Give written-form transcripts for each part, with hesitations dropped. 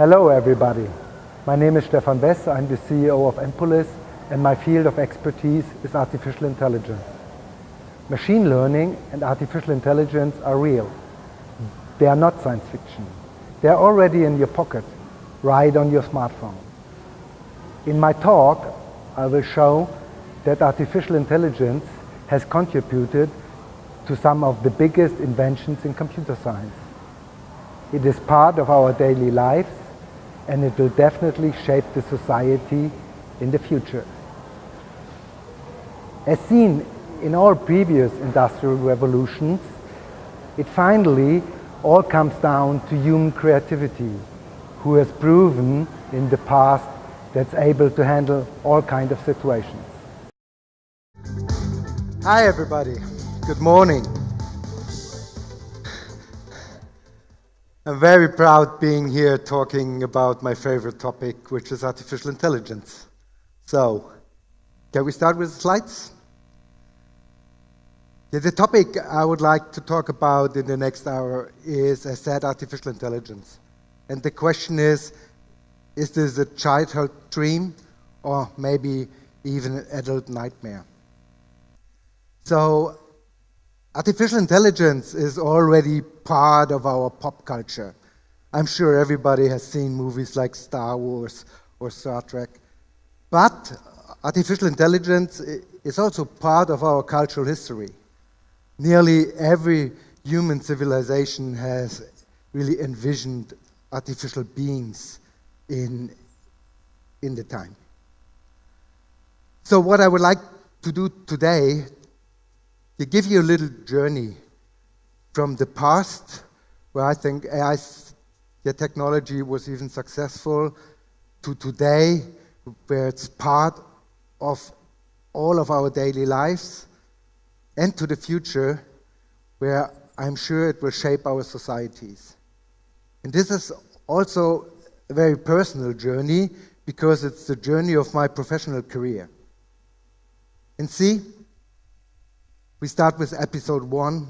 Hello everybody, my name is Stefan Wess, I'm the CEO of Empolis and my field of expertise is artificial intelligence. Machine learning and artificial intelligence are real. They are not science fiction. They are already in your pocket, right on your smartphone. In my talk, I will show that artificial intelligence has contributed to some of the biggest inventions in computer science. It is part of our daily lives and it will definitely shape the society in the future. As seen in all previous industrial revolutions, it finally all comes down to human creativity, who has proven in the past that's able to handle all kinds of situations. Hi everybody, good morning. I'm very proud being here talking about my favorite topic, which is artificial intelligence. So, can we start with the slides? The topic I would like to talk about in the next hour is, as said, artificial intelligence. And the question is this a childhood dream or maybe even an adult nightmare? So, artificial intelligence is already part of our pop culture. I'm sure everybody has seen movies like Star Wars or Star Trek. But artificial intelligence is also part of our cultural history. Nearly every human civilization has really envisioned artificial beings in the time. So what I would like to do today, to give you a little journey from the past, where I think AI technology was even successful, to today, where it's part of all of our daily lives, and to the future, where I'm sure it will shape our societies. And this is also a very personal journey, because it's the journey of my professional career. And see, we start with episode 1,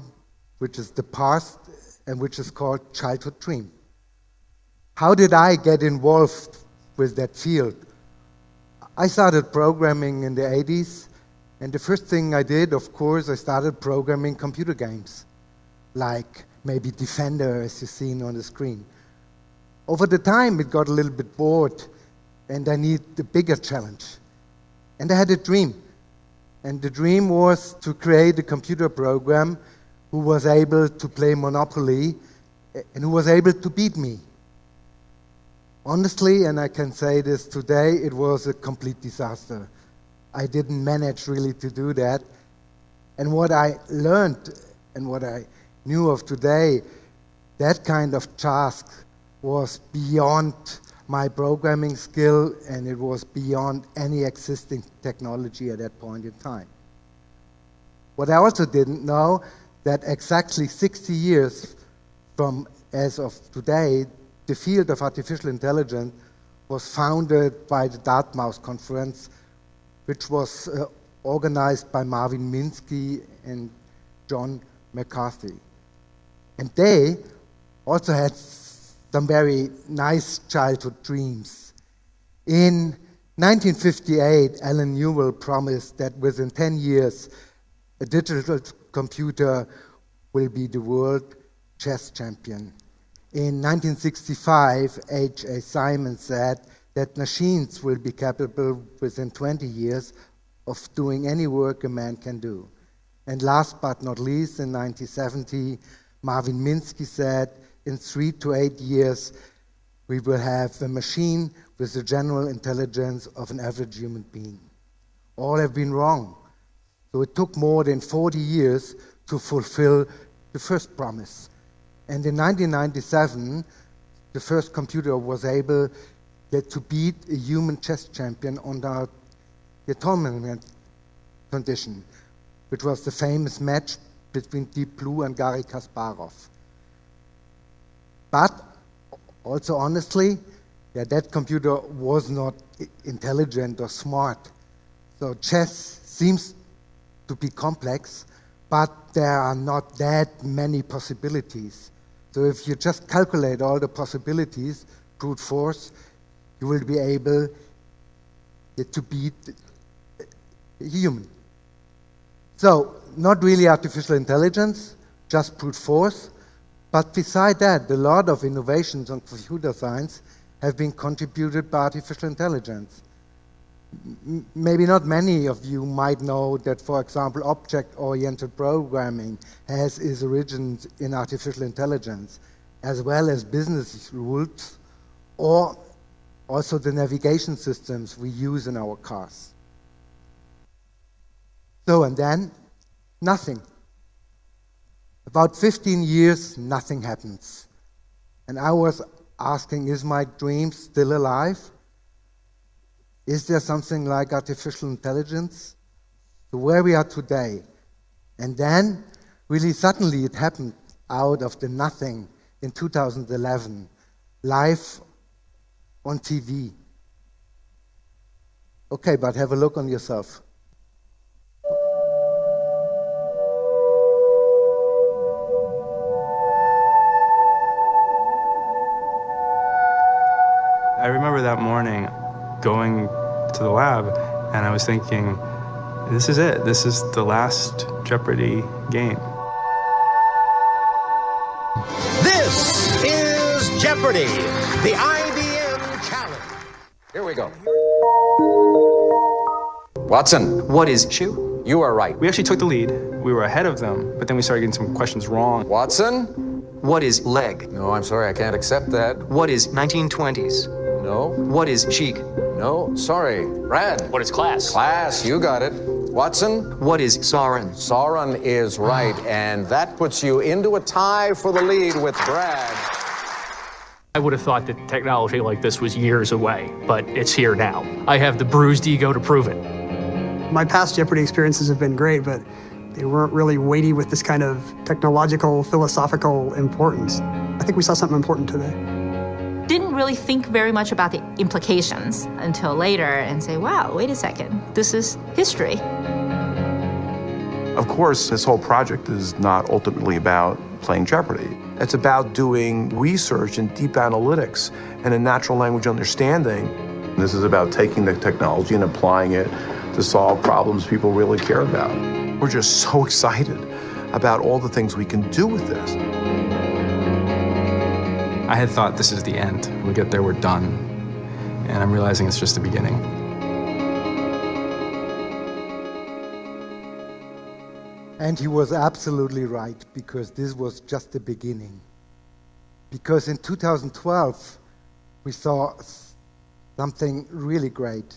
which is the past, and which is called Childhood Dream. How did I get involved with that field? I started programming in the 80s, and the first thing I did, of course, I started programming computer games, like maybe Defender, as you've seen on the screen. Over the time, it got a little bit bored, and I needed a bigger challenge. And I had a dream. And the dream was to create a computer program who was able to play Monopoly and who was able to beat me. Honestly, and I can say this today, it was a complete disaster. I didn't manage really to do that. And what I learned and what I knew of today, that kind of task was beyond my programming skill, and it was beyond any existing technology at that point in time. What I also didn't know, that exactly 60 years from as of today, the field of artificial intelligence was founded by the Dartmouth Conference, which was organized by Marvin Minsky and John McCarthy. And they also had some very nice childhood dreams. In 1958, Alan Newell promised that within 10 years, a digital computer will be the world chess champion. In 1965, H.A. Simon said that machines will be capable within 20 years of doing any work a man can do. And last but not least, in 1970, Marvin Minsky said, in 3 to 8 years, we will have a machine with the general intelligence of an average human being. All have been wrong. So it took more than 40 years to fulfill the first promise. And in 1997, the first computer was able to beat a human chess champion under the tournament condition, which was the famous match between Deep Blue and Garry Kasparov. But also honestly, that computer was not intelligent or smart. So chess seems to be complex, but there are not that many possibilities. So if you just calculate all the possibilities, brute force, you will be able to beat a human. So, not really artificial intelligence, just brute force. But beside that, a lot of innovations on computer science have been contributed by artificial intelligence. Maybe not many of you might know that, for example, object-oriented programming has its origins in artificial intelligence, as well as business rules, or also the navigation systems we use in our cars. So, and then, nothing. About 15 years, nothing happens. And I was asking, is my dream still alive? Is there something like artificial intelligence? So where we are today. And then, really suddenly it happened out of the nothing in 2011, live on TV. Okay, but have a look on yourself. I remember that morning going to the lab, and I was thinking, this is it. This is the last Jeopardy game. This is Jeopardy, the IBM Challenge. Here we go. Watson. What is shoe? You are right. We actually took the lead. We were ahead of them, but then we started getting some questions wrong. Watson. What is leg? No, I'm sorry, I can't accept that. What is 1920s? No. What is chic? No, sorry. Brad. What is class? Class, you got it. Watson. What is Sauron? Sauron is right, and that puts you into a tie for the lead with Brad. I would have thought that technology like this was years away, but it's here now. I have the bruised ego to prove it. My past Jeopardy experiences have been great, but they weren't really weighty with this kind of technological, philosophical importance. I think we saw something important today. Didn't really think very much about the implications until later and say, wow, wait a second, this is history. Of course, this whole project is not ultimately about playing Jeopardy. It's about doing research and deep analytics and a natural language understanding. This is about taking the technology and applying it to solve problems people really care about. We're just so excited about all the things we can do with this. I had thought this is the end. We get there, we're done. And I'm realizing it's just the beginning. And he was absolutely right, because this was just the beginning. Because in 2012, we saw something really great.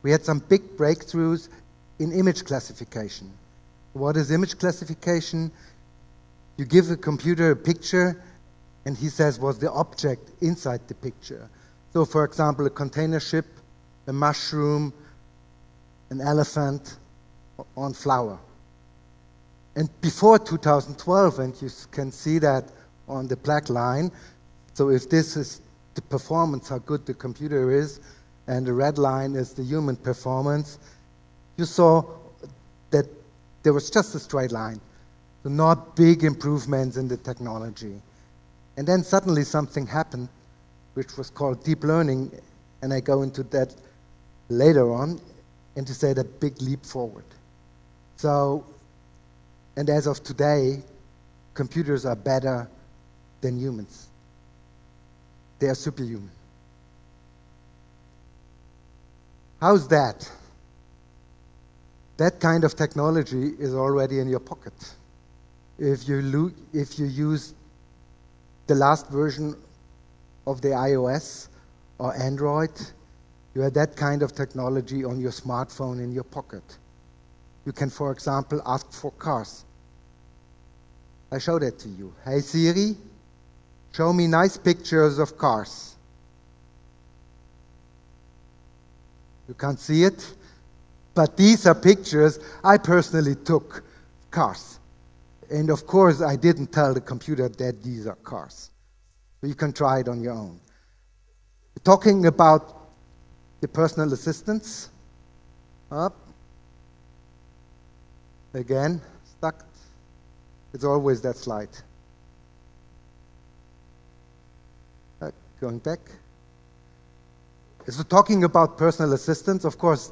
We had some big breakthroughs in image classification. What is image classification? You give a computer a picture, and he says what's the object inside the picture. So, for example, a container ship, a mushroom, an elephant, or flower. And before 2012, and you can see that on the black line, so if this is the performance, how good the computer is, and the red line is the human performance, you saw that there was just a straight line, so not big improvements in the technology. And then suddenly something happened, which was called deep learning, and I go into that later on, and to say that big leap forward. So, and as of today, computers are better than humans. They are superhuman. How's that? That kind of technology is already in your pocket. If you use the last version of the iOS or Android, you have that kind of technology on your smartphone in your pocket. You can, for example, ask for cars. I show that to you. Hey Siri, show me nice pictures of cars. You can't see it, but these are pictures I personally took, cars. And of course, I didn't tell the computer that these are cars. So you can try it on your own. Talking about the personal assistants, up, again, stuck. It's always that slide. going back. So talking about personal assistants, of course,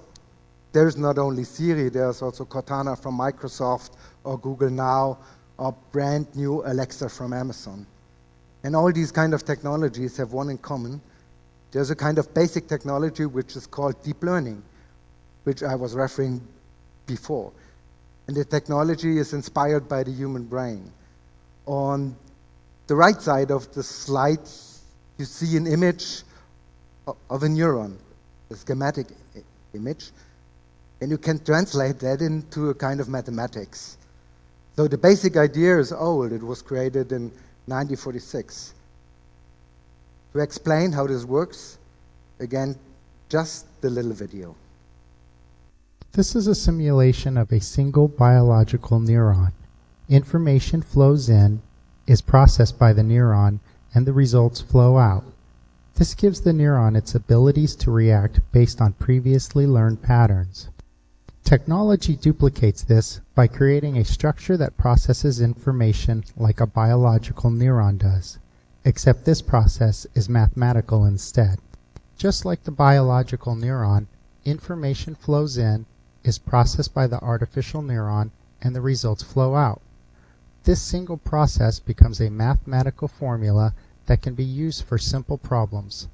there's not only Siri, there's also Cortana from Microsoft or Google Now or brand new Alexa from Amazon. And all these kind of technologies have one in common. There's a kind of basic technology which is called deep learning, which I was referring before. And the technology is inspired by the human brain. On the right side of the slide, you see an image of a neuron, a schematic image, and you can translate that into a kind of mathematics. So the basic idea is old. It was created in 1946. To explain how this works, again, just the little video. This is a simulation of a single biological neuron. Information flows in, is processed by the neuron, and the results flow out. This gives the neuron its abilities to react based on previously learned patterns. Technology duplicates this by creating a structure that processes information like a biological neuron does, except this process is mathematical instead. Just like the biological neuron, information flows in, is processed by the artificial neuron, and the results flow out. This single process becomes a mathematical formula that can be used for simple problems.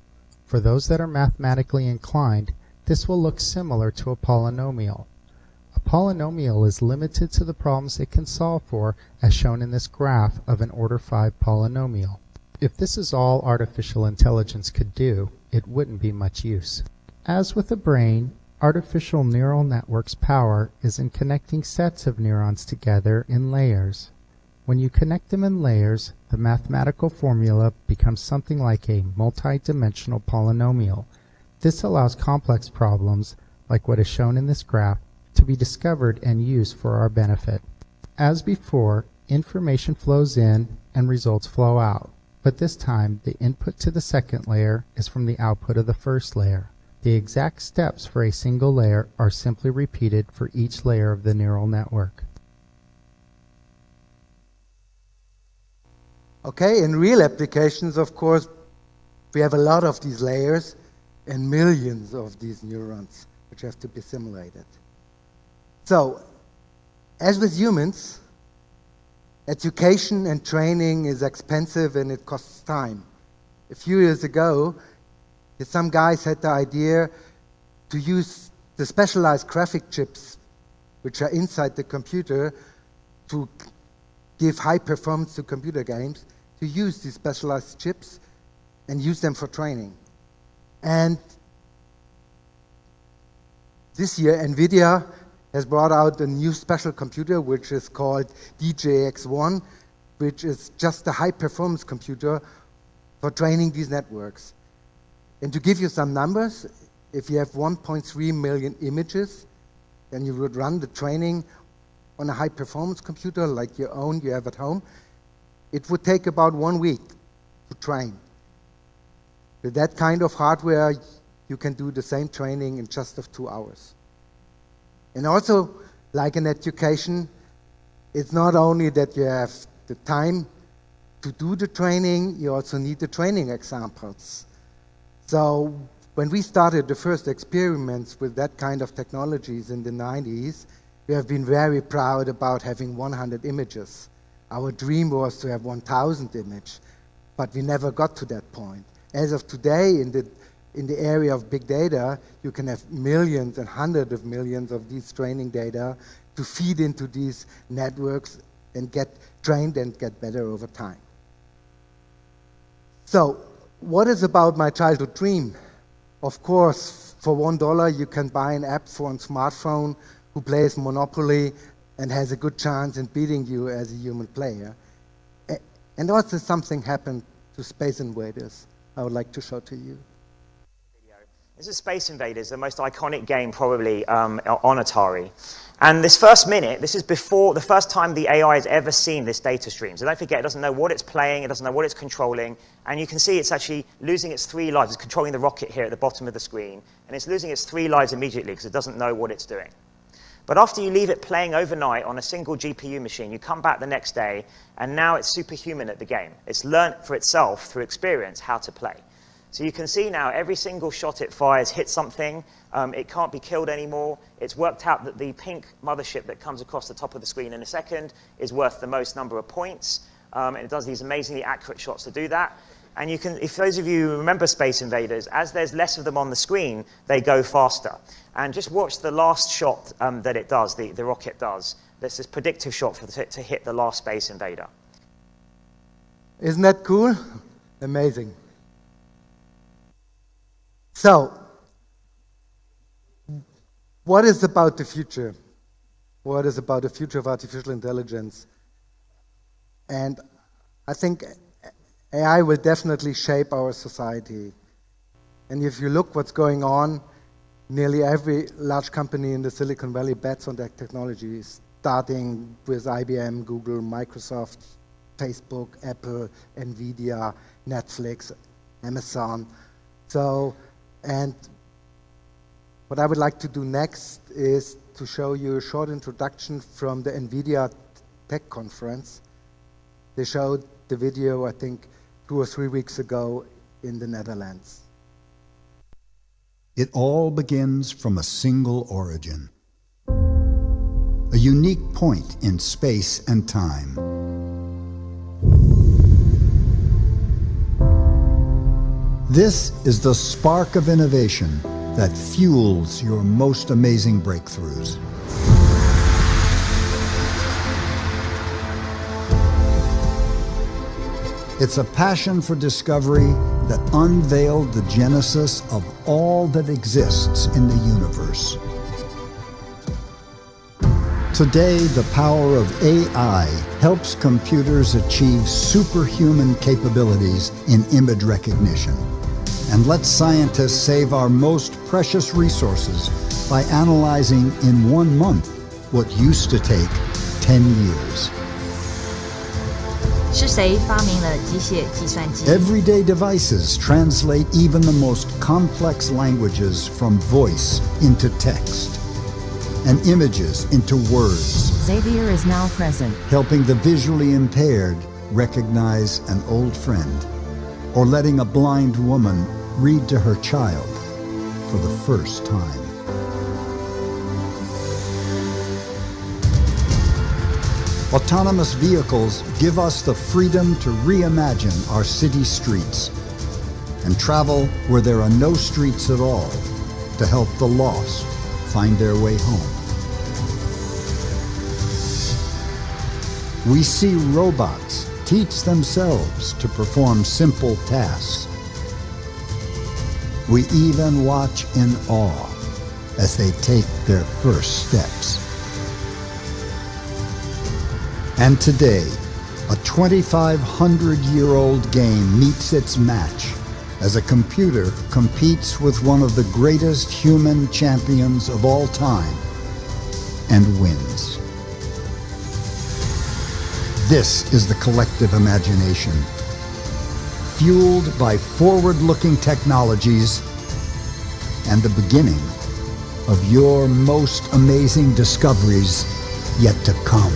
For those that are mathematically inclined, this will look similar to a polynomial. A polynomial is limited to the problems it can solve for, as shown in this graph of an order 5 polynomial. If this is all artificial intelligence could do, it wouldn't be much use. As with a brain, artificial neural networks' power is in connecting sets of neurons together in layers. When you connect them in layers, the mathematical formula becomes something like a multi-dimensional polynomial. This allows complex problems, like what is shown in this graph, to be discovered and used for our benefit. As before, information flows in and results flow out, but this time the input to the second layer is from the output of the first layer. The exact steps for a single layer are simply repeated for each layer of the neural network. Okay, in real applications, of course, we have a lot of these layers and millions of these neurons which have to be simulated. So, as with humans, education and training is expensive and it costs time. A few years ago, some guys had the idea to use the specialized graphic chips which are inside the computer to give high performance to computer games, to use these specialized chips and use them for training. And this year, NVIDIA has brought out a new special computer which is called DJX1, which is just a high-performance computer for training these networks. And to give you some numbers, if you have 1.3 million images, then you would run the training on a high-performance computer like your own you have at home. It would take about 1 week to train. With that kind of hardware, you can do the same training in just of 2 hours. And also, like in education, it's not only that you have the time to do the training, you also need the training examples. So when we started the first experiments with that kind of technologies in the 90s, we have been very proud about having 100 images. Our dream was to have 1,000 images, but we never got to that point. As of today, in the area of big data, you can have millions and hundreds of millions of these training data to feed into these networks and get trained and get better over time. So, what is about my childhood dream? Of course, for $1 you can buy an app for a smartphone who plays Monopoly and has a good chance in beating you as a human player. And also something happened to Space Invaders I would like to show to you. This is Space Invaders, the most iconic game probably on Atari. And this first minute, this is before the first time the AI has ever seen this data stream. So don't forget, it doesn't know what it's playing, it doesn't know what it's controlling, and you can see it's actually losing its 3 lives. It's controlling the rocket here at the bottom of the screen, and it's losing its 3 lives immediately because it doesn't know what it's doing. But after you leave it playing overnight on a single GPU machine, you come back the next day, and now it's superhuman at the game. It's learned for itself through experience how to play. So you can see now every single shot it fires hits something. It can't be killed anymore. It's worked out that the pink mothership that comes across the top of the screen in a second is worth the most number of points. And it does these amazingly accurate shots to do that. And you can, if those of you remember Space Invaders, as there's less of them on the screen, they go faster. And just watch the last shot that it does, the rocket does. There's this predictive shot to hit the last Space Invader. Isn't that cool? Amazing. So, what is about the future? What is about the future of artificial intelligence? And I think AI will definitely shape our society. And if you look what's going on, nearly every large company in the Silicon Valley bets on that technology, starting with IBM, Google, Microsoft, Facebook, Apple, Nvidia, Netflix, Amazon. So, and what I would like to do next is to show you a short introduction from the Nvidia Tech Conference. They showed the video, I think, 2 or 3 weeks ago in the Netherlands. It all begins from a single origin, a unique point in space and time. This is the spark of innovation that fuels your most amazing breakthroughs. It's a passion for discovery that unveiled the genesis of all that exists in the universe. Today, the power of AI helps computers achieve superhuman capabilities in image recognition and lets scientists save our most precious resources by analyzing in 1 month what used to take 10 years. 是谁发明了机械计算机？ Everyday devices translate even the most complex languages from voice into text and images into words. Xavier is now present, helping the visually impaired recognize an old friend, or letting a blind woman read to her child for the first time. Autonomous vehicles give us the freedom to reimagine our city streets and travel where there are no streets at all to help the lost find their way home. We see robots teach themselves to perform simple tasks. We even watch in awe as they take their first steps. And today, a 2,500-year-old game meets its match as a computer competes with one of the greatest human champions of all time and wins. This is the collective imagination, fueled by forward-looking technologies and the beginning of your most amazing discoveries yet to come.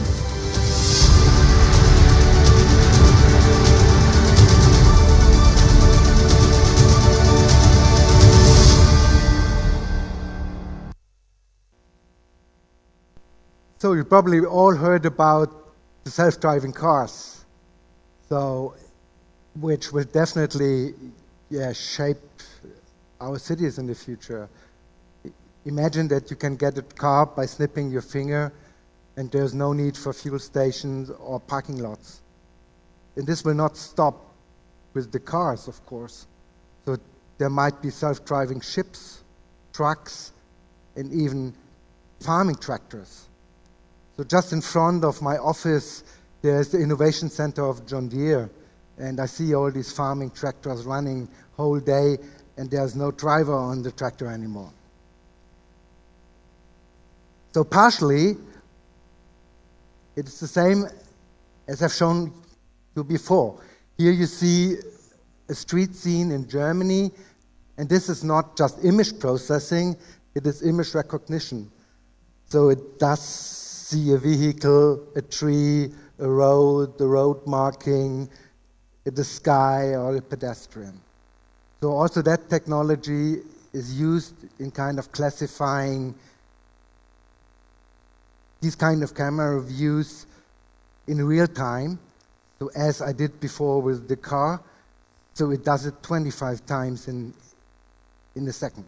So you probably all heard about the self-driving cars, so which will definitely shape our cities in the future. Imagine that you can get a car by snipping your finger and there's no need for fuel stations or parking lots. And this will not stop with the cars, of course. So there might be self-driving ships, trucks, and even farming tractors. So just in front of my office, there's the Innovation Center of John Deere, and I see all these farming tractors running whole day, and there's no driver on the tractor anymore. So partially, it's the same as I've shown you before. Here you see a street scene in Germany, and this is not just image processing, it is image recognition. So it does see a vehicle, a tree, a road, the road marking, the sky, or a pedestrian. So also that technology is used in kind of classifying these kind of camera views in real time. So as I did before with the car, so it does it 25 times in a second.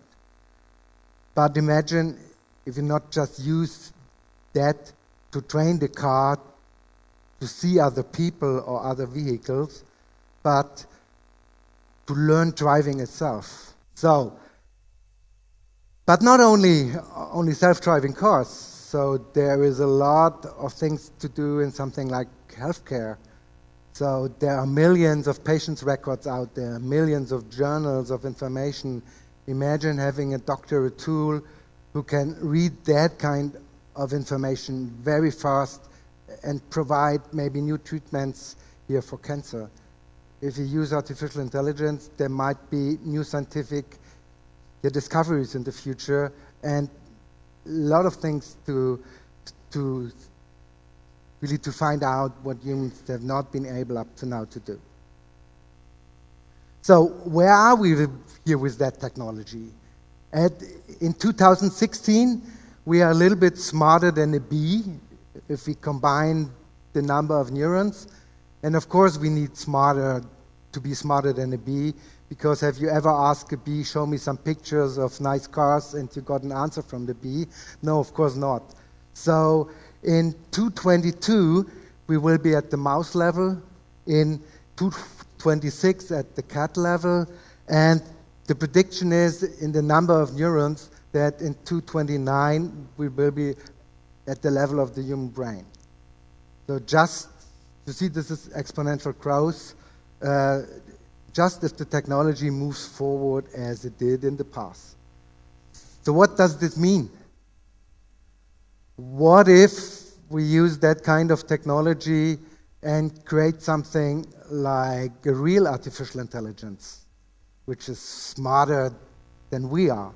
But imagine if you not just use that to train the car to see other people or other vehicles, but to learn driving itself. So, but not only self-driving cars. So there is a lot of things to do in something like healthcare. So there are millions of patients' records out there, millions of journals of information. Imagine having a doctor, a tool, who can read that kind of information very fast and provide maybe new treatments here for cancer. If you use artificial intelligence, there might be new scientific discoveries in the future and a lot of things to really to find out what humans have not been able up to now to do. So where are we here with that technology? In 2016, we are a little bit smarter than a bee if we combine the number of neurons. And of course, we need to be smarter than a bee, because have you ever asked a bee, show me some pictures of nice cars, and you got an answer from the bee? No, of course not. So in 2022, we will be at the mouse level, in 2026 at the cat level, and the prediction is in the number of neurons that in 2029 we will be at the level of the human brain. So just, you see this is exponential growth, just if the technology moves forward as it did in the past. So what does this mean? What if we use that kind of technology and create something like a real artificial intelligence, which is smarter than we are?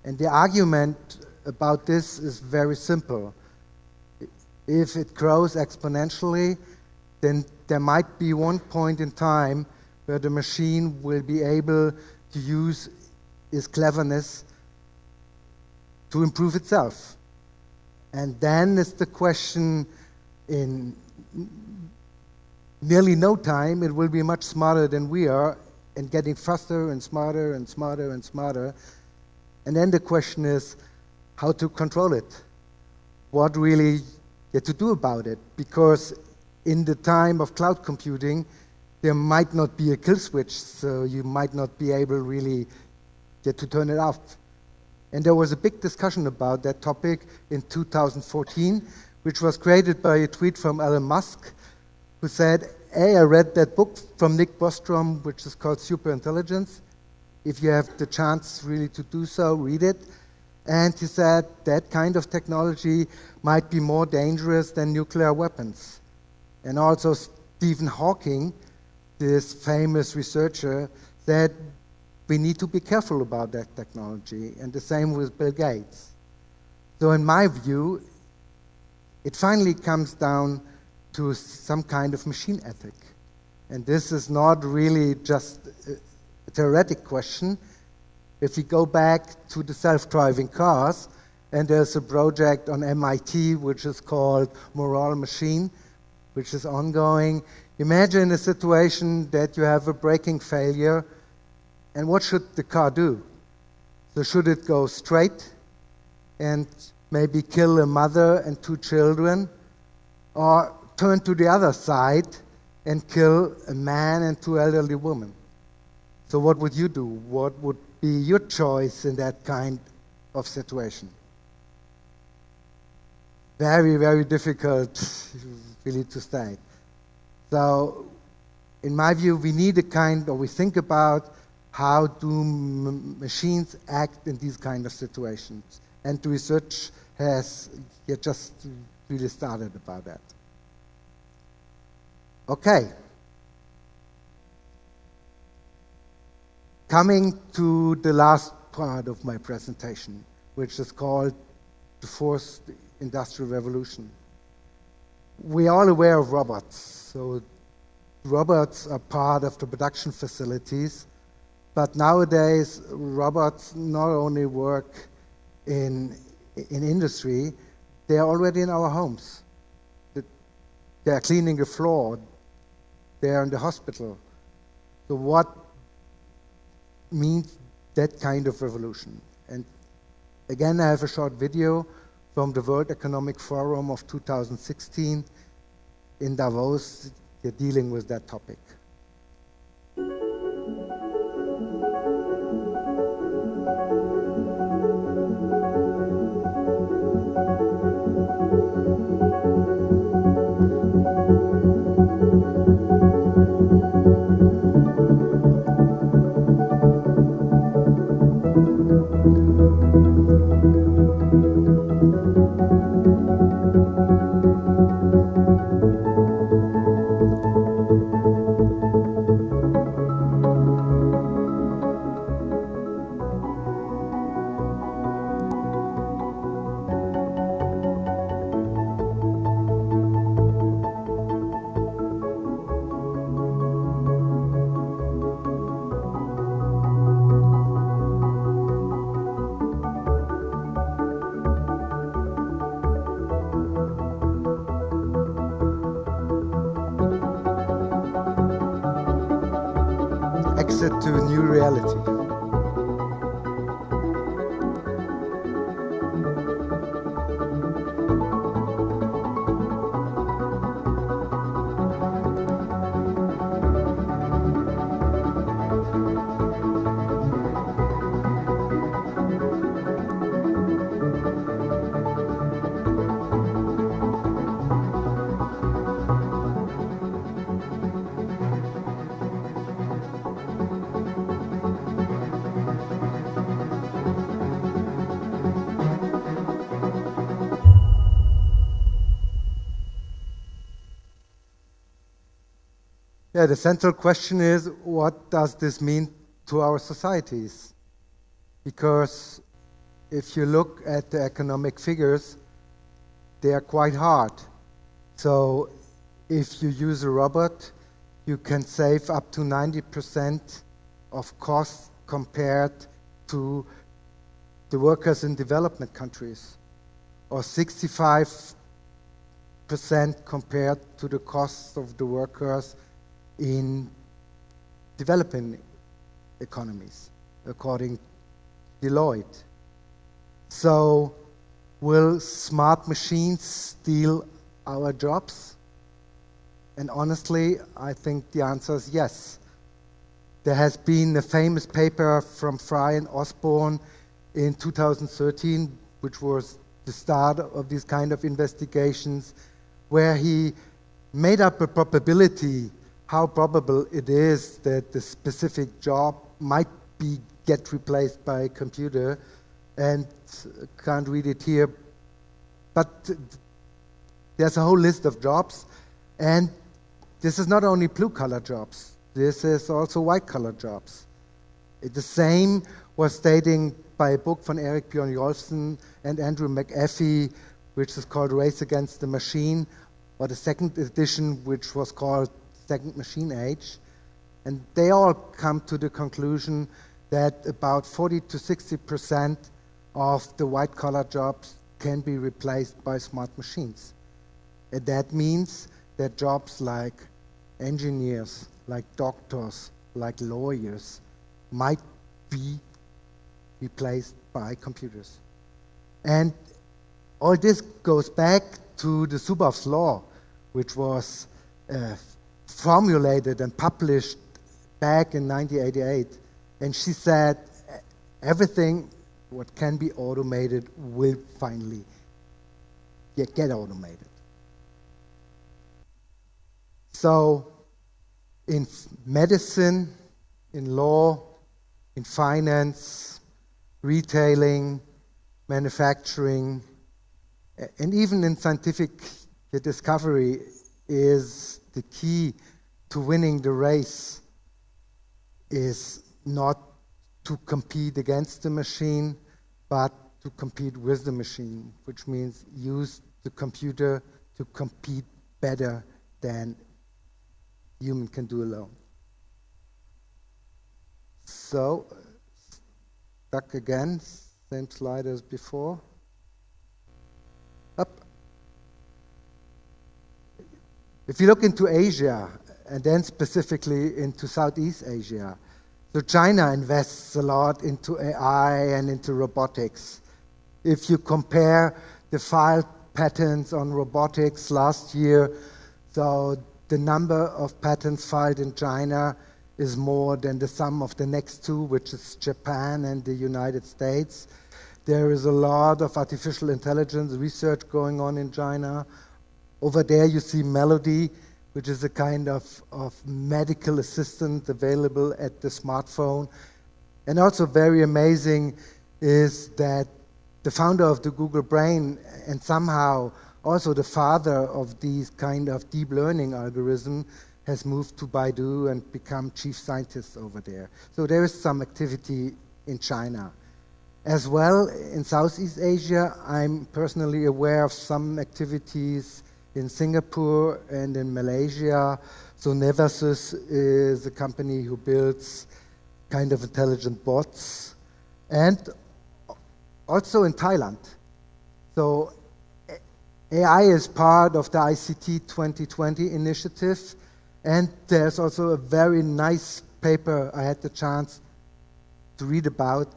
And the argument about this is very simple. If it grows exponentially, then there might be one point in time where the machine will be able to use its cleverness to improve itself. And then is the question, in nearly no time, it will be much smarter than we are and getting faster and smarter and smarter and smarter. And then the question is how to control it. What really to do about it? Because in the time of cloud computing, there might not be a kill switch, so you might not be able really to turn it off. And there was a big discussion about that topic in 2014, which was created by a tweet from Elon Musk, who said, hey, I read that book from Nick Bostrom, which is called Superintelligence. If you have the chance really to do so, read it. And he said that kind of technology might be more dangerous than nuclear weapons. And also Stephen Hawking, this famous researcher, said we need to be careful about that technology, and the same with Bill Gates. So in my view, it finally comes down to some kind of machine ethic. And this is not really just a theoretic question. If we go back to the self-driving cars, and there's a project on MIT which is called Moral Machine, which is ongoing. Imagine a situation that you have a braking failure, and what should the car do? So should it go straight and maybe kill a mother and 2 children, or turn to the other side and kill a man and 2 elderly women? So what would you do? What would be your choice in that kind of situation? Very, very difficult really to state. So in my view, we need we think about how do machines act in these kind of situations. And the research has just really started about that. Okay. Coming to the last part of my presentation, which is called the Fourth Industrial Revolution. We are all aware of robots. So robots are part of the production facilities, But nowadays, robots not only work in industry, they are already in our homes. They are cleaning the floor. They are in the hospital. So what means that kind of revolution? And again, I have a short video from the World Economic Forum of 2016 in Davos. They're dealing with that topic. Exit to a new reality. Yeah, the central question is, what does this mean to our societies? Because if you look at the economic figures, they are quite hard. So if you use a robot, you can save up to 90% of costs compared to the workers in development countries, or 65% compared to the costs of the workers in developing economies, according to Deloitte. So, will smart machines steal our jobs? And honestly, I think the answer is yes. There has been a famous paper from Fry and Osborne in 2013, which was the start of these kind of investigations, where he made up a probability how probable it is that the specific job might get replaced by a computer, and can't read it here, but there's a whole list of jobs, and this is not only blue-collar jobs, this is also white-collar jobs. The same was stated by a book from Erik Bjørn Jolfsen and Andrew McAfee, which is called Race Against the Machine, or the second edition, which was called Second Machine Age, and they all come to the conclusion that about 40 to 60% of the white-collar jobs can be replaced by smart machines. And that means that jobs like engineers, like doctors, like lawyers might be replaced by computers. And all this goes back to the Zuboff's law, which was formulated and published back in 1988, and she said everything what can be automated will finally get automated. So in medicine, in law, in finance, retailing, manufacturing, and even in scientific discovery is the key to winning the race is not to compete against the machine, but to compete with the machine, which means use the computer to compete better than human can do alone. So, back again, same slide as before. Up. If you look into Asia, and then specifically into Southeast Asia, so China invests a lot into AI and into robotics. If you compare the filed patents on robotics last year, so the number of patents filed in China is more than the sum of the next two, which is Japan and the United States. There is a lot of artificial intelligence research going on in China. Over there you see Melody, which is a kind of medical assistant available at the smartphone. And also very amazing is that the founder of the Google Brain and somehow also the father of these kind of deep learning algorithm has moved to Baidu and become chief scientist over there. So there is some activity in China. As well, in Southeast Asia, I'm personally aware of some activities in Singapore and in Malaysia. So Nevasus is a company who builds kind of intelligent bots. And also in Thailand. So AI is part of the ICT 2020 initiative. And there's also a very nice paper I had the chance to read about,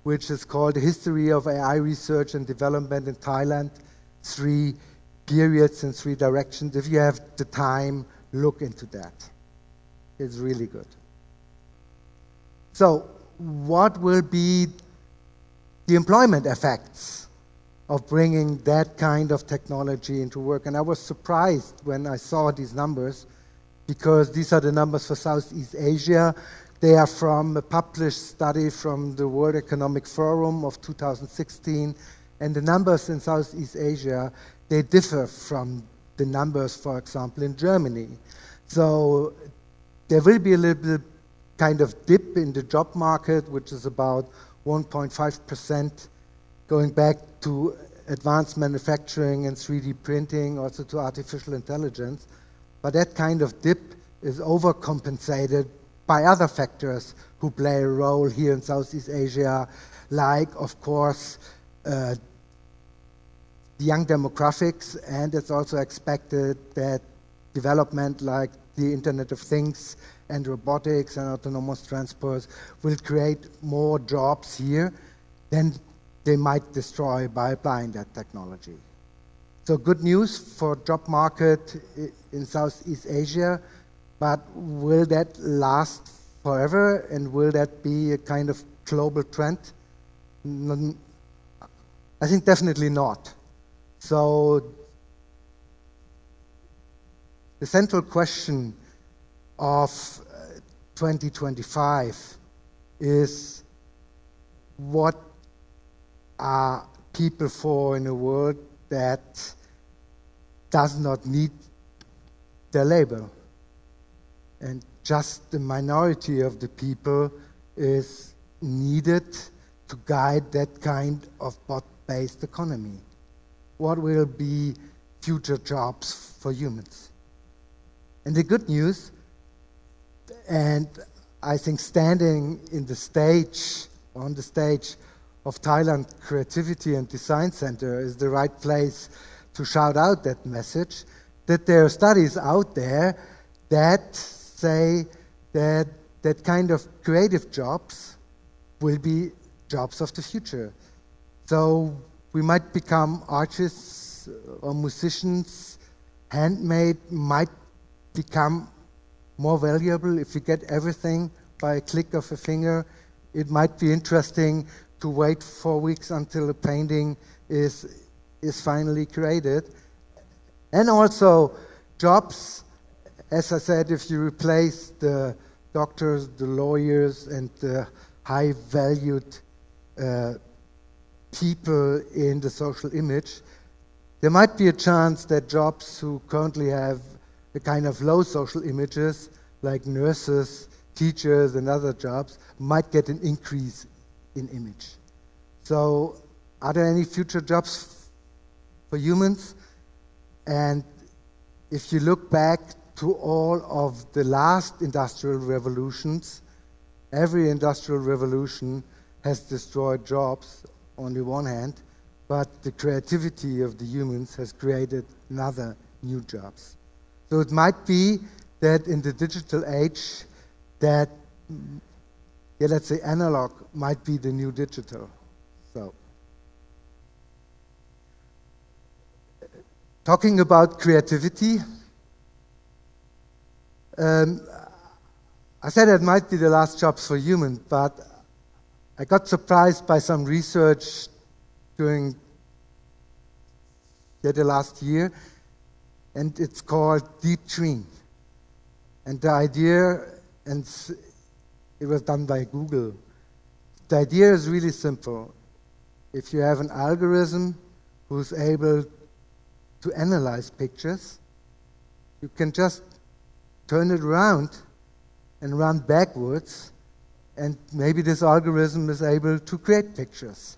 which is called The History of AI Research and Development in Thailand, 3 periods and 3 directions. If you have the time, look into that. It's really good. So what will be the employment effects of bringing that kind of technology into work? And I was surprised when I saw these numbers, because these are the numbers for Southeast Asia. They are from a published study from the World Economic Forum of 2016. And the numbers in Southeast Asia, they differ from the numbers, for example, in Germany. So there will be a little bit kind of dip in the job market, which is about 1.5%, going back to advanced manufacturing and 3D printing, also to artificial intelligence. But that kind of dip is overcompensated by other factors who play a role here in Southeast Asia, like, of course, the young demographics, and it's also expected that development like the Internet of Things and robotics and autonomous transport will create more jobs here than they might destroy by applying that technology. So good news for job market in Southeast Asia, but will that last forever, and will that be a kind of global trend? I think definitely not. So the central question of 2025 is, what are people for in a world that does not need their labor? And just the minority of the people is needed to guide that kind of bot-based economy. What will be future jobs for humans? And the good news, and I think standing in the stage, on the stage of Thailand Creativity and Design Center is the right place to shout out that message, that there are studies out there that say that that kind of creative jobs will be jobs of the future. So we might become artists or musicians. Handmade might become more valuable if you get everything by a click of a finger. It might be interesting to wait 4 weeks until a painting is finally created. And also jobs, as I said, if you replace the doctors, the lawyers, and the high-valued people in the social image, there might be a chance that jobs who currently have a kind of low social images, like nurses, teachers, and other jobs, might get an increase in image. So are there any future jobs for humans? And if you look back to all of the last industrial revolutions, every industrial revolution has destroyed jobs on the one hand, but the creativity of the humans has created another new jobs. So it might be that in the digital age that, let's say analog might be the new digital. So, talking about creativity, I said it might be the last jobs for humans, but I got surprised by some research during the last year, and it's called Deep Dream. And the idea, and it was done by Google, the idea is really simple. If you have an algorithm who's able to analyze pictures, you can just turn it around and run backwards, and maybe this algorithm is able to create pictures.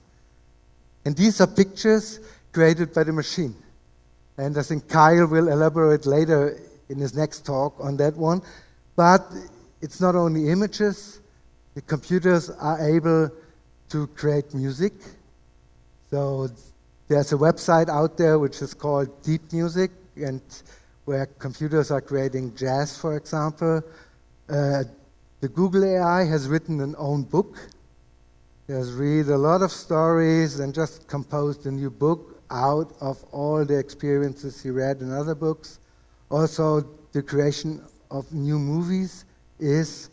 And these are pictures created by the machine. And I think Kyle will elaborate later in his next talk on that one. But it's not only images. The computers are able to create music. So there's a website out there which is called Deep Music, and where computers are creating jazz, for example. The Google AI has written an own book. He has read a lot of stories and just composed a new book out of all the experiences he read in other books. Also, the creation of new movies is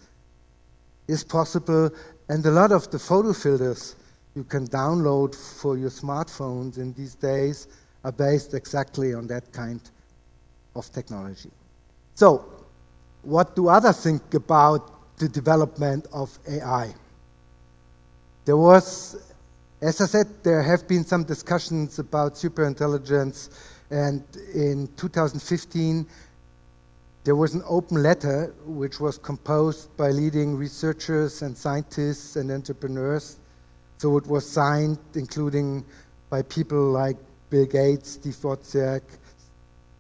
possible, and a lot of the photo filters you can download for your smartphones in these days are based exactly on that kind of technology. So, what do others think about the development of AI? There was, as I said, there have been some discussions about superintelligence, and in 2015 there was an open letter which was composed by leading researchers and scientists and entrepreneurs. So it was signed, including by people like Bill Gates, Steve Wozniak,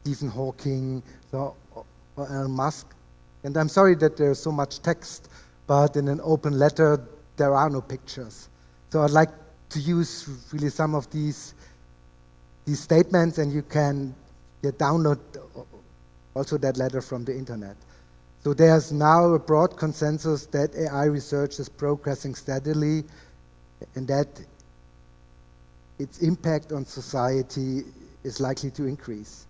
Stephen Hawking, or Elon Musk. And I'm sorry that there's so much text, but in an open letter there are no pictures. So I'd like to use really some of these statements, and you can download also that letter from the internet. So there's now a broad consensus that AI research is progressing steadily, and that its impact on society is likely to increase.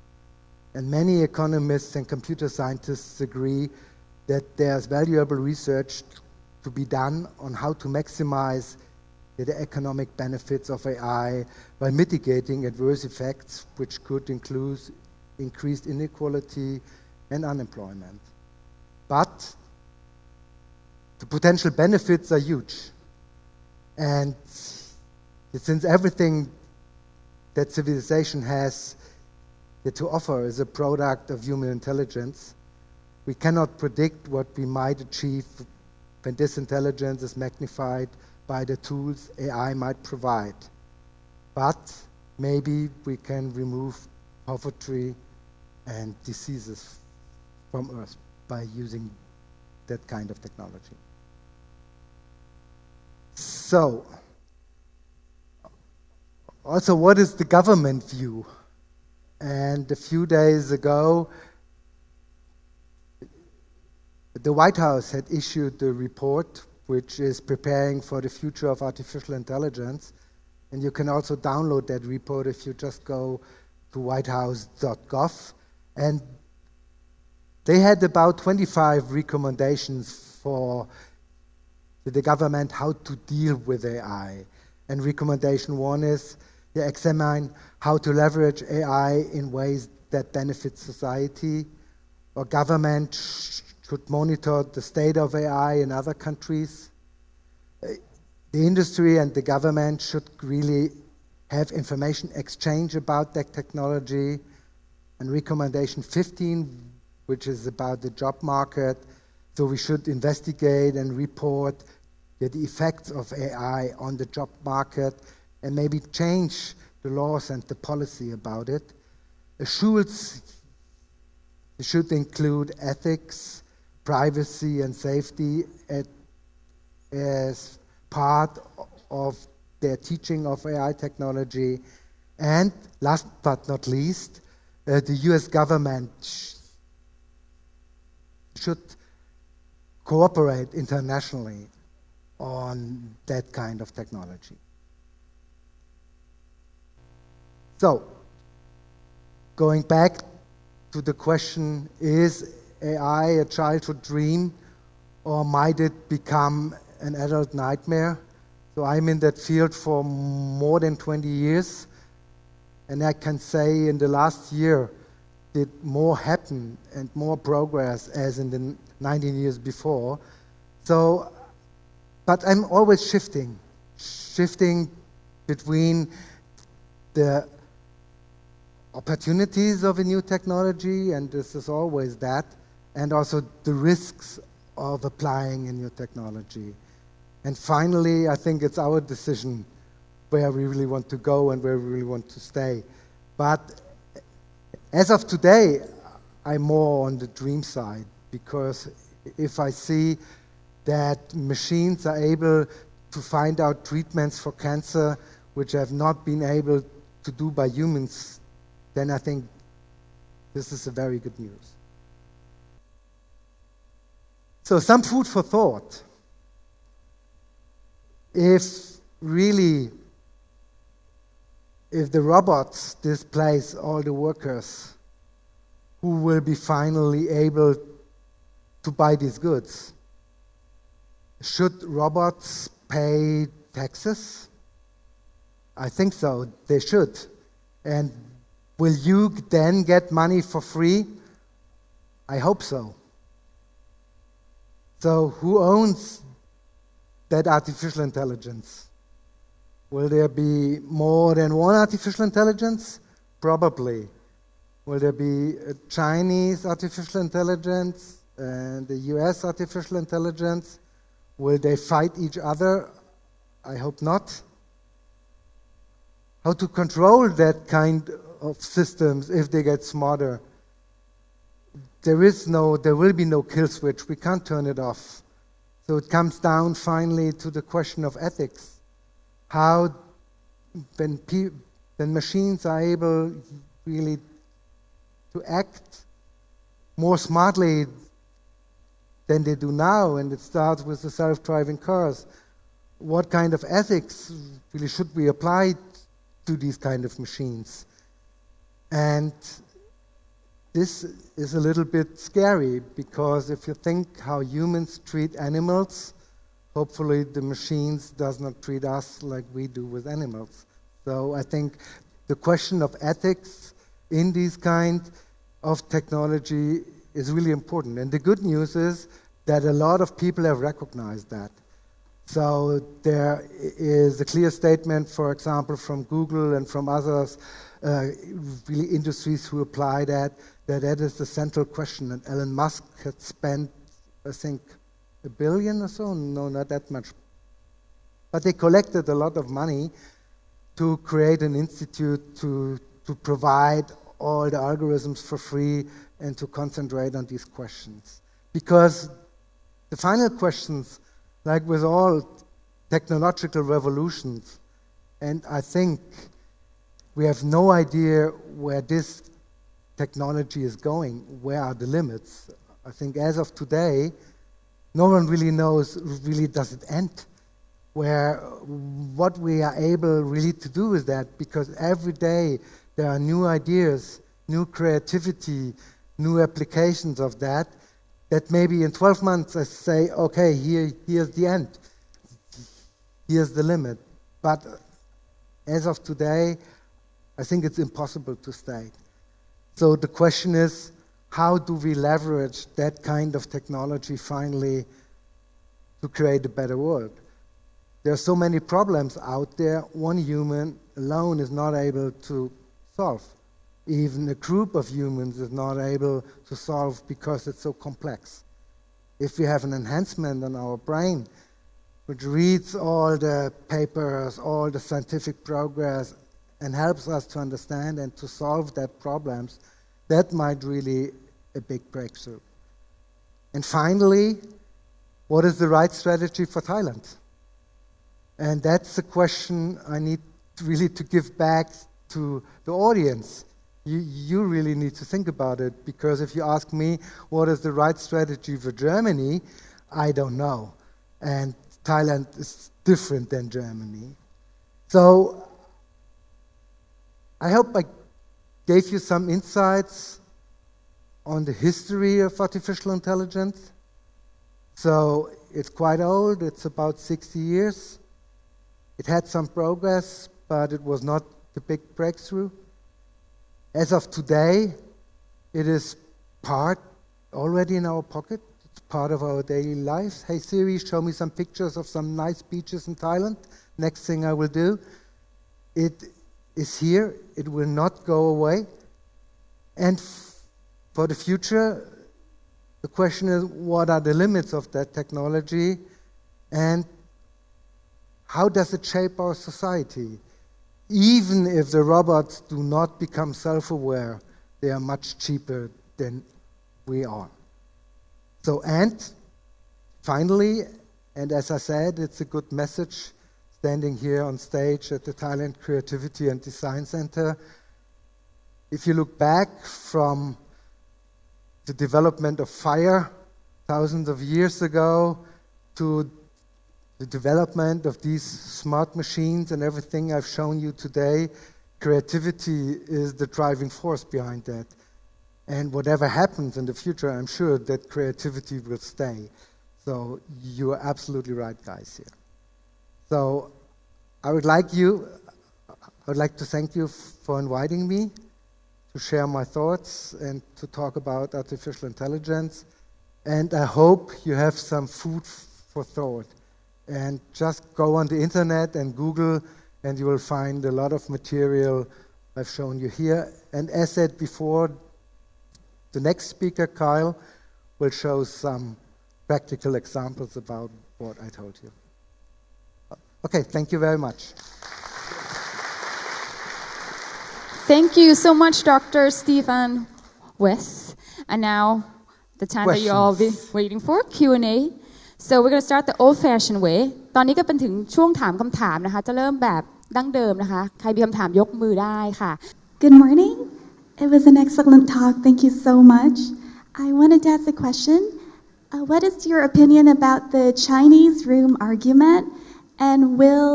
And many economists and computer scientists agree that there's valuable research to be done on how to maximize the economic benefits of AI by mitigating adverse effects, which could include increased inequality and unemployment. But the potential benefits are huge. And since everything that civilization has to offer is a product of human intelligence, we cannot predict what we might achieve when this intelligence is magnified by the tools AI might provide. But maybe we can remove poverty and diseases from Earth by using that kind of technology. So, also, what is the government view? And a few days ago, the White House had issued a report which is preparing for the future of artificial intelligence. And you can also download that report if you just go to whitehouse.gov. And they had about 25 recommendations for the government how to deal with AI. And recommendation one is to examine how to leverage AI in ways that benefit society, or government should monitor the state of AI in other countries. The industry and the government should really have information exchange about that technology. And recommendation 15, which is about the job market, so we should investigate and report the effects of AI on the job market and maybe change the laws and the policy about it. Schools should include ethics, privacy and safety as part of their teaching of AI technology. And last but not least, the US government should cooperate internationally on that kind of technology. So, going back to the question, is AI a childhood dream, or might it become an adult nightmare? So I'm in that field for more than 20 years, and I can say in the last year did more happen and more progress as in the 19 years before. So, but I'm always shifting between the opportunities of a new technology, and this is always that, and also the risks of applying a new technology. And finally, I think it's our decision where we really want to go and where we really want to stay. But as of today, I'm more on the dream side, because if I see that machines are able to find out treatments for cancer which have not been able to do by humans, then I think this is a very good news. So some food for thought. If the robots displace all the workers, who will be finally able to buy these goods? Should robots pay taxes? I think so, they should. And will you then get money for free? I hope so. So who owns that artificial intelligence? Will there be more than one artificial intelligence? Probably. Will there be a Chinese artificial intelligence and the US artificial intelligence? Will they fight each other? I hope not. How to control that kind of systems if they get smarter? There will be no kill switch. We can't turn it off. So it comes down finally to the question of ethics. How, when machines are able really to act more smartly than they do now, and it starts with the self-driving cars, what kind of ethics really should we apply to these kind of machines? And this is a little bit scary, because if you think how humans treat animals, hopefully the machines does not treat us like we do with animals. So I think the question of ethics in these kind of technology is really important. And the good news is that a lot of people have recognized that. So there is a clear statement, for example, from Google and from others, really industries who apply that is the central question. And Elon Musk had spent, I think, $1 billion or so? No, not that much. But they collected a lot of money to create an institute to provide all the algorithms for free and to concentrate on these questions. Because the final questions, like with all technological revolutions, and I think we have no idea where this technology is going, where are the limits. I think as of today, no one really knows, really does it end? What we are able really to do is that, because every day there are new ideas, new creativity, new applications of that maybe in 12 months I say, okay, here's the end. Here's the limit. But as of today, I think it's impossible to state. So the question is, how do we leverage that kind of technology finally to create a better world? There are so many problems out there one human alone is not able to solve. Even a group of humans is not able to solve because it's so complex. If we have an enhancement on our brain, which reads all the papers, all the scientific progress, and helps us to understand and to solve that problems, that might really a big breakthrough. And finally, what is the right strategy for Thailand? And that's a question I need really to give back to the audience. You really need to think about it, because if you ask me what is the right strategy for Germany, I don't know. And Thailand is different than Germany. So I hope I gave you some insights on the history of artificial intelligence. So it's quite old, it's about 60 years. It had some progress, but it was not the big breakthrough. As of today, it is part already in our pocket. It's part of our daily lives. Hey Siri, show me some pictures of some nice beaches in Thailand. Next thing I will do. It is here. It will not go away. And for the future, the question is, what are the limits of that technology? And how does it shape our society? Even if the robots do not become self-aware, they are much cheaper than we are. So, and finally, and as I said, it's a good message standing here on stage at the Thailand Creativity and Design Center. If you look back from the development of fire thousands of years ago to the development of these smart machines and everything I've shown you today, creativity is the driving force behind that. And whatever happens in the future, I'm sure that creativity will stay. So you are absolutely right, guys, here. So I would like to thank you for inviting me to share my thoughts and to talk about artificial intelligence. And I hope you have some food for thought. And just go on the internet and Google, and you will find a lot of material I've shown you here. And as said before, the next speaker, Kyle, will show some practical examples about what I told you. Okay, thank you very much. Thank you so much, Dr. Stefan Wess. And now, the time that you all been waiting for, Q&A. So we're going to start the old-fashioned way. ตอนนี้ก็เป็นถึงช่วงถามคำถามนะคะ จะเริ่มแบบดั้งเดิมนะคะ ใครมีคำถามยกมือได้ค่ะ Good morning. It was an excellent talk. Thank you so much. I wanted to ask a question. What is your opinion about the Chinese room argument? And will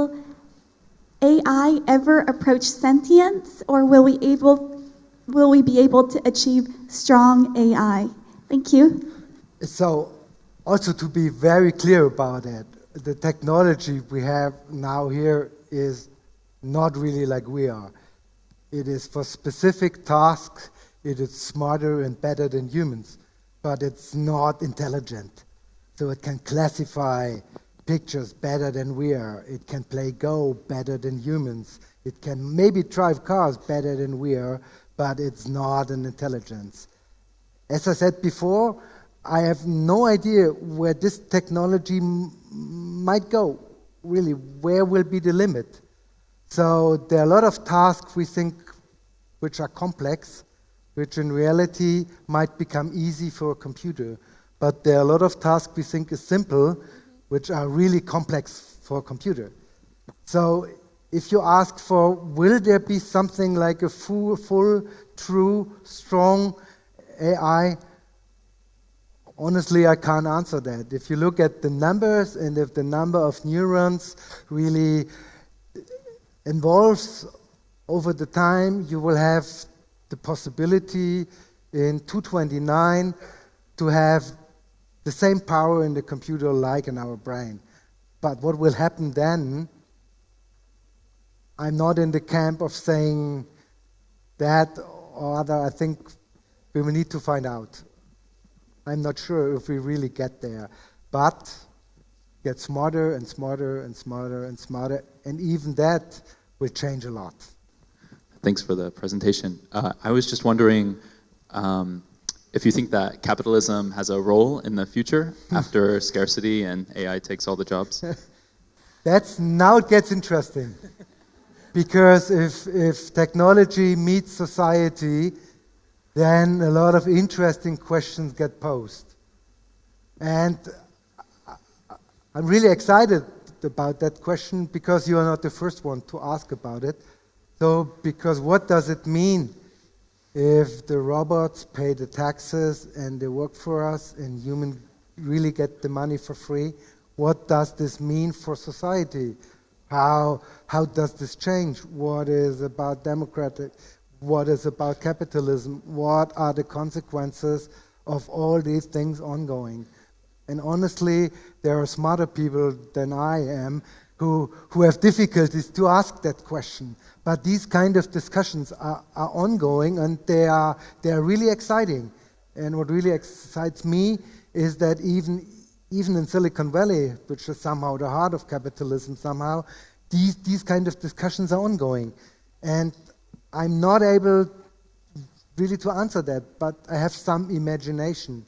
AI ever approach sentience, or will we be able to achieve strong AI? Thank you. So, also to be very clear about it, the technology we have now here is not really like we are. It is for specific tasks, it is smarter and better than humans, but it's not intelligent. So it can classify pictures better than we are. It can play Go better than humans. It can maybe drive cars better than we are, but it's not an intelligence. As I said before, I have no idea where this technology might go. Really, where will be the limit? So there are a lot of tasks we think which are complex, which in reality might become easy for a computer. But there are a lot of tasks we think is simple, which are really complex for a computer. So if you ask for, will there be something like a full, true, strong AI? Honestly, I can't answer that. If you look at the numbers, and if the number of neurons really evolves over the time, you will have the possibility in 229 to have the same power in the computer like in our brain. But what will happen then, I'm not in the camp of saying that or other. I think we will need to find out. I'm not sure if we really get there, but get smarter and smarter and smarter and smarter, and even that will change a lot. Thanks for the presentation. I was just wondering if you think that capitalism has a role in the future after scarcity and AI takes all the jobs. Now it gets interesting. Because if technology meets society, then a lot of interesting questions get posed. And I'm really excited about that question because you are not the first one to ask about it. So, because what does it mean if the robots pay the taxes and they work for us and humans really get the money for free? What does this mean for society? How does this change? What is about democratic? What is about capitalism? What are the consequences of all these things ongoing? And honestly, there are smarter people than I am who have difficulties to ask that question. But these kind of discussions are ongoing, and they are really exciting. And what really excites me is that even in Silicon Valley, which is somehow the heart of capitalism somehow, these kind of discussions are ongoing. And I'm not able really to answer that, but I have some imagination.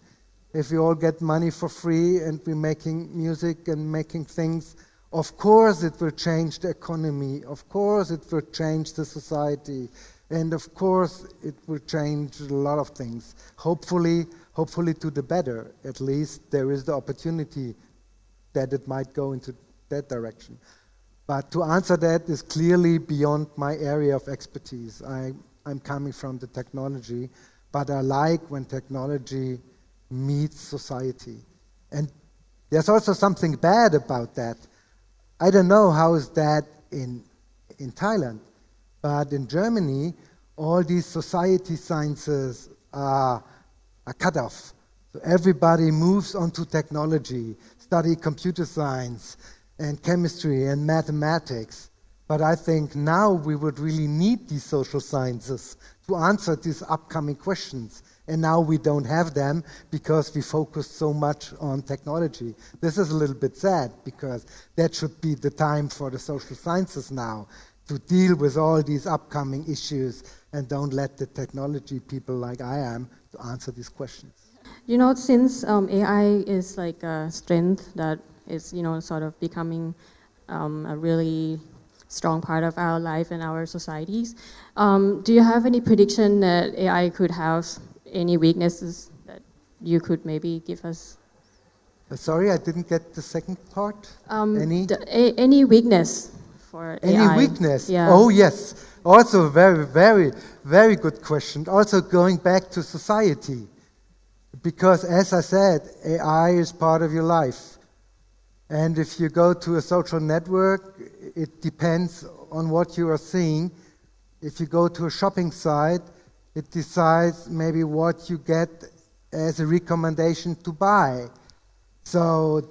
If we all get money for free and we're making music and making things, of course it will change the economy, of course it will change the society, and of course it will change a lot of things. Hopefully to the better. At least there is the opportunity that it might go into that direction. But to answer that is clearly beyond my area of expertise. I'm coming from the technology, but I like when technology meets society. And there's also something bad about that. I don't know how is that in Thailand, but in Germany, all these society sciences are cut off. So everybody moves onto technology, study computer science and chemistry and mathematics. But I think now we would really need these social sciences to answer these upcoming questions. And now we don't have them because we focus so much on technology. This is a little bit sad because that should be the time for the social sciences now to deal with all these upcoming issues and don't let the technology people like I am to answer these questions. You know, since AI is like a strength that is, sort of becoming a really strong part of our life and our societies, do you have any prediction that AI could have any weaknesses that you could maybe give us? Sorry, I didn't get the second part. Any weakness for AI? Any weakness? Yeah. Oh, yes. Also, very, very, very good question. Also, going back to society. Because, as I said, AI is part of your life. And if you go to a social network, it depends on what you are seeing. If you go to a shopping site, it decides maybe what you get as a recommendation to buy. So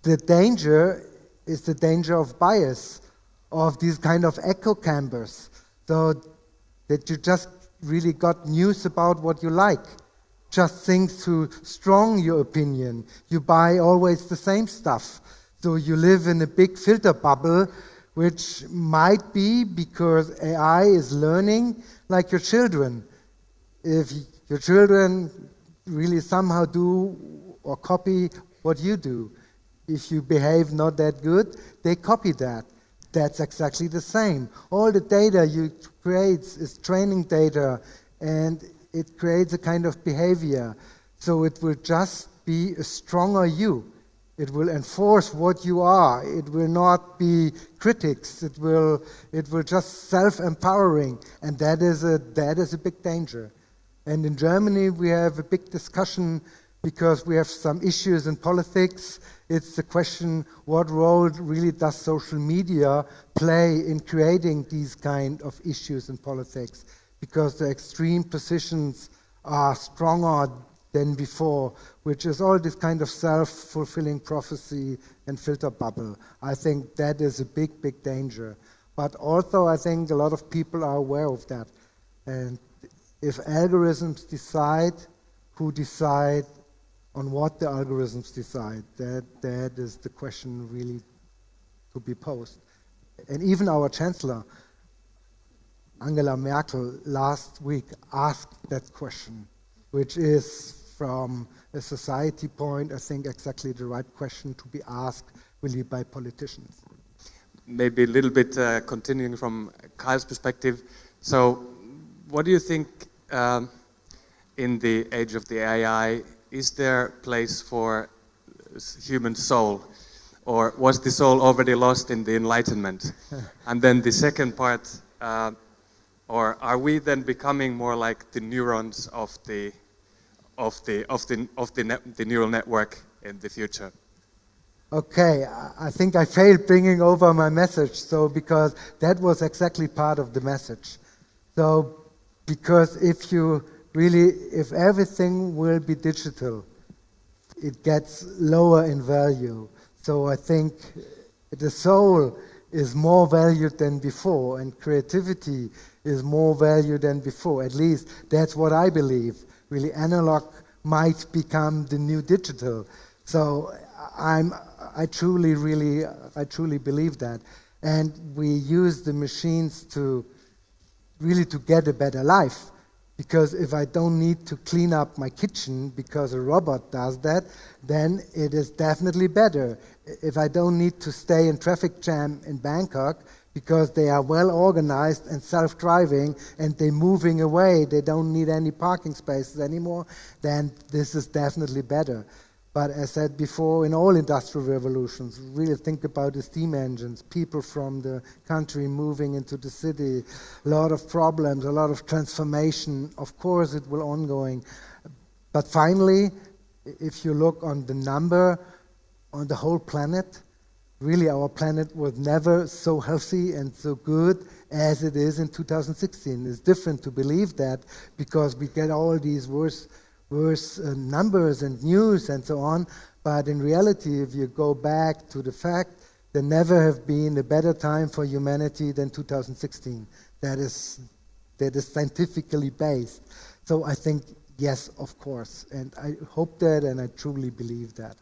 the danger is the danger of bias, of these kind of echo chambers, so that you just really got news about what you like. Just think to strong your opinion. You buy always the same stuff. So you live in a big filter bubble, which might be because AI is learning like your children. If your children really somehow do or copy what you do, if you behave not that good, they copy that. That's exactly the same. All the data you create is training data, and it creates a kind of behavior. So it will just be a stronger you. It will enforce what you are. It will not be critics. It will just self-empowering, and that is a big danger. And in Germany, we have a big discussion because we have some issues in politics. It's the question, what role really does social media play in creating these kind of issues in politics? Because the extreme positions are stronger than before, which is all this kind of self-fulfilling prophecy and filter bubble. I think that is a big, big danger. But also, I think a lot of people are aware of that. And if algorithms decide, who decide on what the algorithms decide, that is the question really to be posed. And even our Chancellor, Angela Merkel, last week asked that question, which is from a society point, I think exactly the right question to be asked really by politicians. Maybe a little bit continuing from Kyle's perspective. So what do you think in the age of the AI, is there place for human soul? or was the soul already lost in the Enlightenment? And then the second part, or are we then becoming more like the neurons of the neural network in the future? Okay, I think I failed bringing over my message, so because that was exactly part of the message. So, because if everything will be digital, it gets lower in value. So I think the soul is more valued than before, and creativity is more valued than before. At least that's what I believe. Really, analog might become the new digital. So I truly believe that. And we use the machines to get a better life. Because if I don't need to clean up my kitchen because a robot does that, then it is definitely better. If I don't need to stay in traffic jam in Bangkok because they are well organized and self-driving and they're moving away, they don't need any parking spaces anymore, then this is definitely better. But as said before, in all industrial revolutions, really think about the steam engines, people from the country moving into the city, a lot of problems, a lot of transformation. Of course, it will ongoing. But finally, if you look on the number on the whole planet, really our planet was never so healthy and so good as it is in 2016. It's different to believe that because we get all these worse numbers and news and so on, but in reality, if you go back to the fact, there never have been a better time for humanity than 2016. That is scientifically based. So I think, yes, of course, and I hope that and I truly believe that.